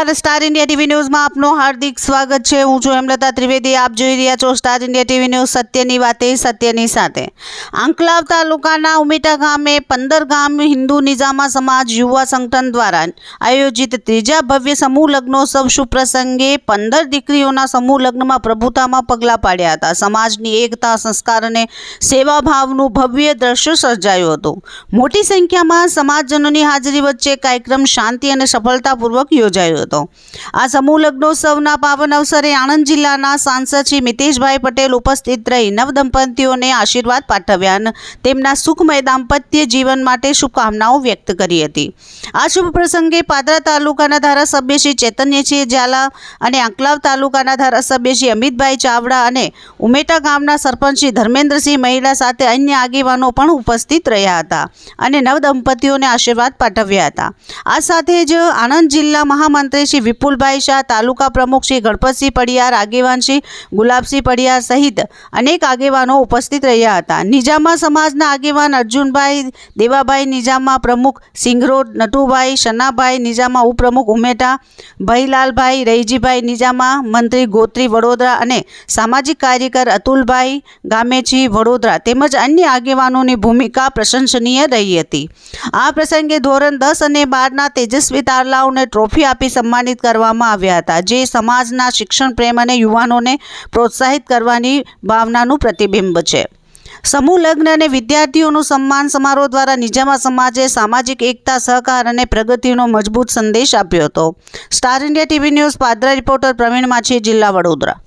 નમસ્કાર star India TV ન્યૂઝમાં આપનું હાર્દિક સ્વાગત છે। હું છું હેમલતા ત્રિવેદી। આપ જોઈ રહ્યા છો સ્ટાર ઇન્ડિયા ટીવી ન્યૂઝ। સત્યની વાતે સત્યની સાથે। આંકલાવ તાલુકાના ઉમેટા ગામે 15 ગામ હિન્દુ નિજામા સમાજ યુવા સંગઠન દ્વારા આયોજિત ત્રીજા ભવ્ય સમૂહ લગ્નોત્સવ શુભ પ્રસંગે 15 દીકરીઓના સમૂહ લગ્નમાં પ્રભુતામાં પગલાં પાડ્યા હતા। સમાજની એકતા, સંસ્કાર અને સેવાભાવનું ભવ્ય દ્રશ્ય સર્જાયું હતું। મોટી સંખ્યામાં સમાજજનોની હાજરી વચ્ચે કાર્યક્રમ શાંતિ અને સફળતાપૂર્વક યોજાયો હતો। આ સમૂહ લગ્નોત્સવના પાવન અવસરે આણંદ જિલ્લાના સાંસદ શ્રી મિતેશભાઈ પટેલ ઉપસ્થિત રહી નવદંપતીઓને આશીર્વાદ પાઠવ્યા અને તેમના સુખમય દાંપત્ય જીવન માટે શુભકામનાઓ વ્યક્ત કરી હતી। આ શુભ પ્રસંગે પાદરા તાલુકાના ધારાસભ્ય શ્રી ચૈતન્યસિંહ ઝાલા અને આંકલાવ તાલુકાના ધારાસભ્ય શ્રી અમિતભાઈ ચાવડા અને ઉમેટા ગામના સરપંચ શ્રી ધર્મેન્દ્રસિંહ મહિલા સાથે અન્ય આગેવાનો પણ ઉપસ્થિત રહ્યા હતા અને નવદંપતીઓને આશીર્વાદ પાઠવ્યા હતા। આ સાથે જ આણંદ જિલ્લા મહામંત્રી શ્રી વિપુલભાઈ શાહ, તાલુકા પ્રમુખ શ્રી ગણપતસિંહ પડિયાર, આગેવાન શ્રી ગુલાબસિંહ પડિયાર સહિત અનેક આગેવાનો ઉપસ્થિત રહ્યા હતા। નિજામા સમાજના આગેવાન અર્જુનભાઈ દેવાભાઈ નિજામા, પ્રમુખ સિંગરોડ નટુભાઈ, શનાભાઈ નિજામા, ઉપપ્રમુખ ઉમેટા ભઈલાલભાઈ, રૈજીભાઈ નિજામા, મંત્રી ગોત્રી વડોદરા અને સામાજિક કાર્યકર અતુલભાઈ ગામેચી વડોદરા તેમજ અન્ય આગેવાનોની ભૂમિકા પ્રશંસનીય રહી હતી। આ પ્રસંગે ધોરણ 10 અને 12ના તેજસ્વી તારલાઓને ટ્રોફી આપી સન્માનિત કરવામાં આવ્યા હતા, જે સમાજના શિક્ષણ પ્રેમ અને યુવાનોને પ્રોત્સાહિત કરવાની ભાવનાનું પ્રતિબિંબ છે। સમૂહ લગ્ન અને વિદ્યાર્થીઓનું સન્માન સમારોહ દ્વારા નિજામા સમાજે સામાજિક એકતા, સહકાર અને પ્રગતિનો મજબૂત સંદેશ આપ્યો હતો। Star India TV news Padra reporter Pravin Machhi, જિલ્લા વડોદરા।